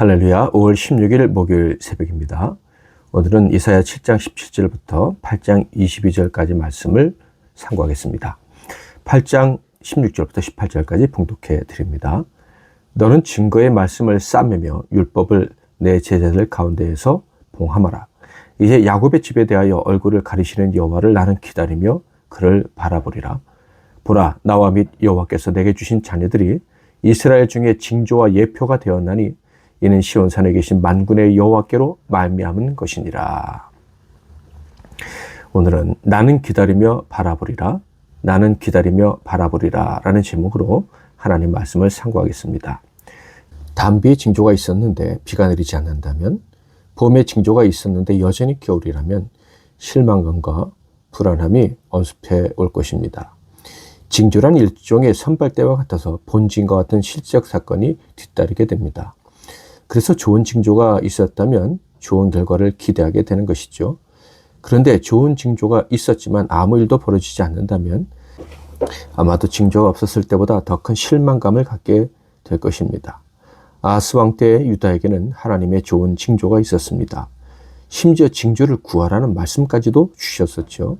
할렐루야. 5월 16일 목요일 새벽입니다. 오늘은 이사야 7장 17절부터 8장 22절까지 말씀을 상고하겠습니다. 8장 16절부터 18절까지 봉독해 드립니다. 너는 증거의 말씀을 싸매며 율법을 내 제자들 가운데에서 봉함하라. 이제 야곱의 집에 대하여 얼굴을 가리시는 여호와를 나는 기다리며 그를 바라보리라. 보라, 나와 및 여호와께서 내게 주신 자녀들이 이스라엘 중에 징조와 예표가 되었나니 이는 시온산에 계신 만군의 여호와께로 말미암은 것이니라. 오늘은 나는 기다리며 바라보리라, 나는 기다리며 바라보리라 라는 제목으로 하나님 말씀을 상고하겠습니다. 단비의 징조가 있었는데 비가 내리지 않는다면, 봄의 징조가 있었는데 여전히 겨울이라면 실망감과 불안함이 엄습해 올 것입니다. 징조란 일종의 선발대와 같아서 본징과 같은 실제적 사건이 뒤따르게 됩니다. 그래서 좋은 징조가 있었다면 좋은 결과를 기대하게 되는 것이죠. 그런데 좋은 징조가 있었지만 아무 일도 벌어지지 않는다면 아마도 징조가 없었을 때보다 더 큰 실망감을 갖게 될 것입니다. 아하스 왕 때 유다에게는 하나님의 좋은 징조가 있었습니다. 심지어 징조를 구하라는 말씀까지도 주셨었죠.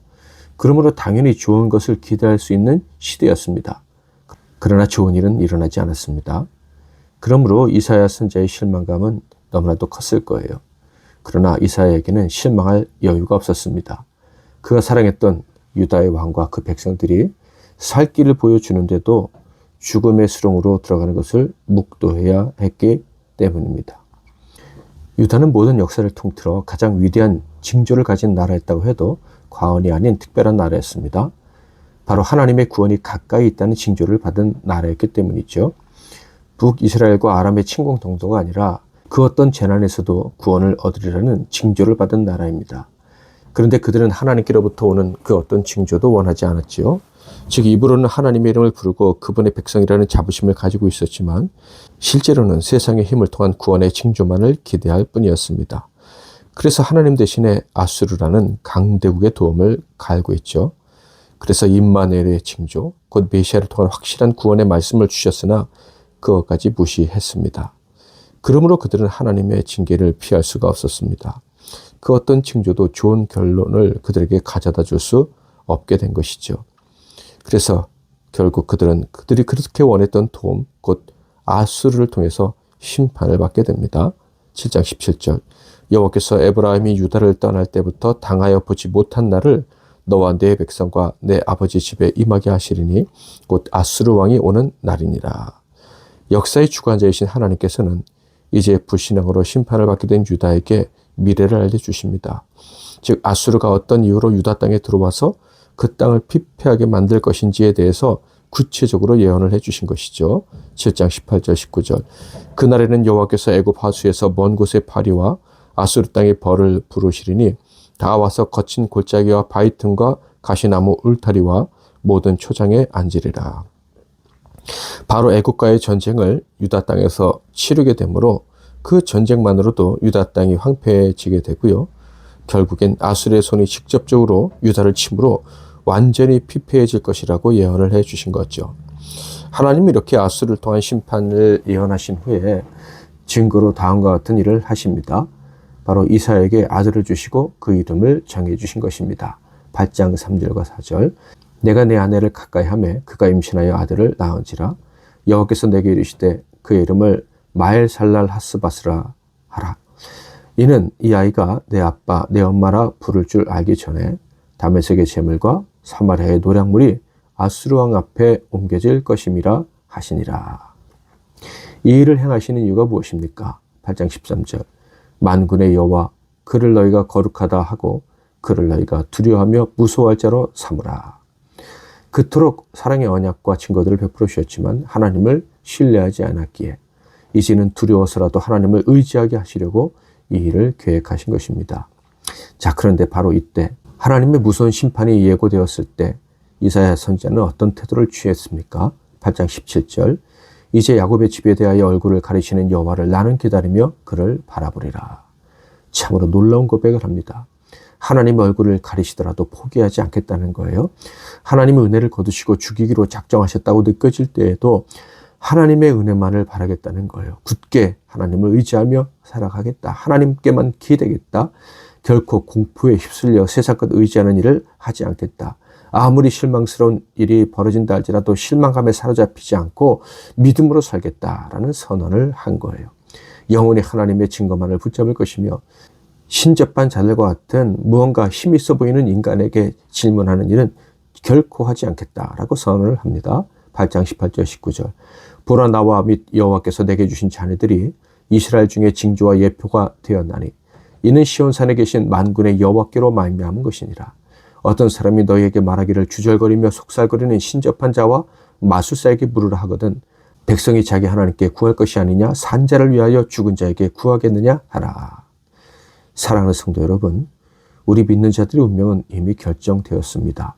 그러므로 당연히 좋은 것을 기대할 수 있는 시대였습니다. 그러나 좋은 일은 일어나지 않았습니다. 그러므로 이사야 선지자의 실망감은 너무나도 컸을 거예요. 그러나 이사야에게는 실망할 여유가 없었습니다. 그가 사랑했던 유다의 왕과 그 백성들이 살 길을 보여주는데도 죽음의 수렁으로 들어가는 것을 묵도해야 했기 때문입니다. 유다는 모든 역사를 통틀어 가장 위대한 징조를 가진 나라였다고 해도 과언이 아닌 특별한 나라였습니다. 바로 하나님의 구원이 가까이 있다는 징조를 받은 나라였기 때문이죠. 북이스라엘과 아람의 침공정도가 아니라 그 어떤 재난에서도 구원을 얻으리라는 징조를 받은 나라입니다. 그런데 그들은 하나님께로부터 오는 그 어떤 징조도 원하지 않았지요. 즉 입으로는 하나님의 이름을 부르고 그분의 백성이라는 자부심을 가지고 있었지만 실제로는 세상의 힘을 통한 구원의 징조만을 기대할 뿐이었습니다. 그래서 하나님 대신에 아수르라는 강대국의 도움을 갈구했죠. 그래서 임마누엘의 징조, 곧 메시아를 통한 확실한 구원의 말씀을 주셨으나 그것까지 무시했습니다. 그러므로 그들은 하나님의 징계를 피할 수가 없었습니다. 그 어떤 징조도 좋은 결론을 그들에게 가져다 줄 수 없게 된 것이죠. 그래서 결국 그들이 그렇게 원했던 도움, 곧 아수르를 통해서 심판을 받게 됩니다. 7장 17절 여호와께서 에브라임이 유다를 떠날 때부터 당하여 보지 못한 날을 너와 내 백성과 내 아버지 집에 임하게 하시리니 곧 아수르 왕이 오는 날이니라. 역사의 주관자이신 하나님께서는 이제 불신앙으로 심판을 받게 된 유다에게 미래를 알려주십니다. 즉 아수르가 어떤 이유로 유다 땅에 들어와서 그 땅을 피폐하게 만들 것인지에 대해서 구체적으로 예언을 해주신 것이죠. 7장 18절 19절 그날에는 여호와께서 애굽 하수에서 먼 곳의 파리와 아수르 땅의 벌을 부르시리니 다 와서 거친 골짜기와 바위 틈과 가시나무 울타리와 모든 초장에 앉으리라. 바로 애국과의 전쟁을 유다 땅에서 치르게 되므로 그 전쟁만으로도 유다 땅이 황폐해지게 되고요. 결국엔 아수르의 손이 직접적으로 유다를 침으로 완전히 피폐해질 것이라고 예언을 해주신 거죠. 하나님은 이렇게 아수르를 통한 심판을 예언하신 후에 증거로 다음과 같은 일을 하십니다. 바로 이사야에게 아들을 주시고 그 이름을 정해주신 것입니다. 8장 3절과 4절 내가 내 아내를 가까이 하매 그가 임신하여 아들을 낳은지라. 여호와께서 내게 이르시되 그의 이름을 마엘살랄 하스바스라 하라. 이는 이 아이가 내 아빠 내 엄마라 부를 줄 알기 전에 다메섹의 재물과 사마리아의 노략물이 아수르 왕 앞에 옮겨질 것임이라 하시니라. 이 일을 행하시는 이유가 무엇입니까? 8장 13절 만군의 여호와 그를 너희가 거룩하다 하고 그를 너희가 두려워하며 무서워할 자로 삼으라. 그토록 사랑의 언약과 증거들을 베풀어 주셨지만 하나님을 신뢰하지 않았기에 이제는 두려워서라도 하나님을 의지하게 하시려고 이 일을 계획하신 것입니다. 자, 그런데 바로 이때 하나님의 무서운 심판이 예고되었을 때 이사야 선지자는 어떤 태도를 취했습니까? 8장 17절 이제 야곱의 집에 대하여 얼굴을 가리시는 여호와를 나는 기다리며 그를 바라보리라. 참으로 놀라운 고백을 합니다. 하나님의 얼굴을 가리시더라도 포기하지 않겠다는 거예요. 하나님의 은혜를 거두시고 죽이기로 작정하셨다고 느껴질 때에도 하나님의 은혜만을 바라겠다는 거예요. 굳게 하나님을 의지하며 살아가겠다. 하나님께만 기대겠다. 결코 공포에 휩쓸려 세상 것 의지하는 일을 하지 않겠다. 아무리 실망스러운 일이 벌어진다 할지라도 실망감에 사로잡히지 않고 믿음으로 살겠다라는 선언을 한 거예요. 영원히 하나님의 증거만을 붙잡을 것이며 신접한 자들과 같은 무언가 힘 있어 보이는 인간에게 질문하는 일은 결코 하지 않겠다라고 선언을 합니다. 8장 18절 19절. 보라 나와 및 여호와께서 내게 주신 자녀들이 이스라엘 중에 징조와 예표가 되었나니 이는 시온산에 계신 만군의 여호와께로 말미암은 것이니라. 어떤 사람이 너희에게 말하기를 주절거리며 속살거리는 신접한 자와 마술사에게 물으라 하거든 백성이 자기 하나님께 구할 것이 아니냐 산자를 위하여 죽은 자에게 구하겠느냐 하라. 사랑하는 성도 여러분, 우리 믿는 자들의 운명은 이미 결정되었습니다.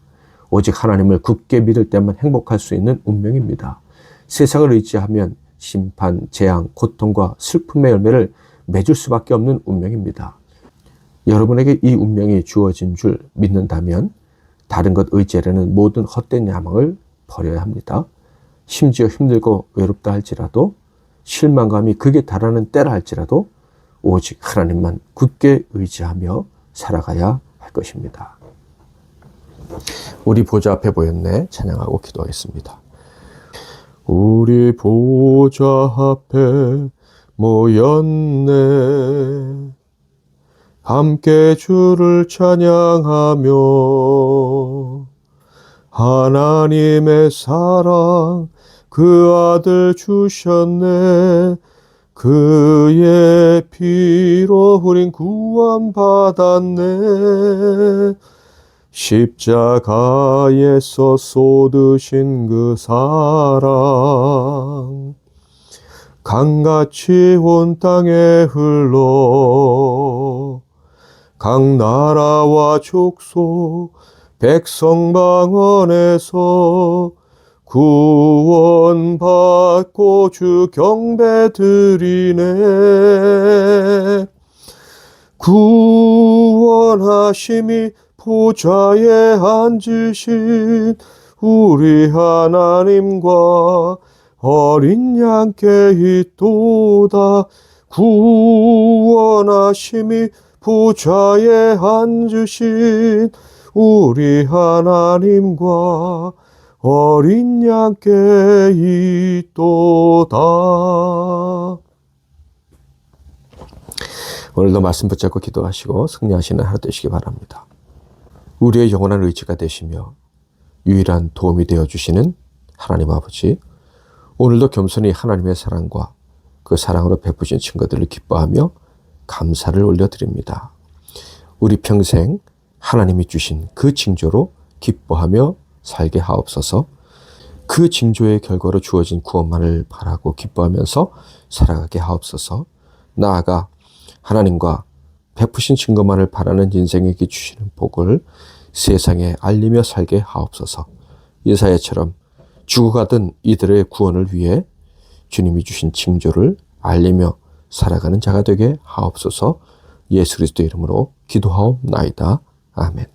오직 하나님을 굳게 믿을 때만 행복할 수 있는 운명입니다. 세상을 의지하면 심판, 재앙, 고통과 슬픔의 열매를 맺을 수밖에 없는 운명입니다. 여러분에게 이 운명이 주어진 줄 믿는다면 다른 것 의지하려는 모든 헛된 야망을 버려야 합니다. 심지어 힘들고 외롭다 할지라도 실망감이 극에 달하는 때라 할지라도 오직 하나님만 굳게 의지하며 살아가야 할 것입니다. 우리 보좌 앞에 모였네 찬양하고 기도하겠습니다. 우리 보좌 앞에 모였네 함께 주를 찬양하며 하나님의 사랑 그 아들 주셨네 그의 피로 우린 구원받았네 십자가에서 쏟으신 그 사랑 강같이 온 땅에 흘러 각 나라와 족속 백성 방언에서 구원받고 주 경배드리네 구원하심이 보좌에 앉으신 우리 하나님과 어린 양께 있도다 구원하심이 보좌에 앉으신 우리 하나님과 어린 양께 있도다. 오늘도 말씀 붙잡고 기도하시고 승리하시는 하루 되시기 바랍니다. 우리의 영원한 의지가 되시며 유일한 도움이 되어주시는 하나님 아버지, 오늘도 겸손히 하나님의 사랑과 그 사랑으로 베푸신 증거들을 기뻐하며 감사를 올려드립니다. 우리 평생 하나님이 주신 그 징조로 기뻐하며 살게 하옵소서. 그 징조의 결과로 주어진 구원만을 바라고 기뻐하면서 살아가게 하옵소서. 나아가 하나님과 베푸신 증거만을 바라는 인생에게 주시는 복을 세상에 알리며 살게 하옵소서. 예사야처럼 죽어가던 이들의 구원을 위해 주님이 주신 징조를 알리며 살아가는 자가 되게 하옵소서. 예수 그리스도 이름으로 기도하옵나이다. 아멘.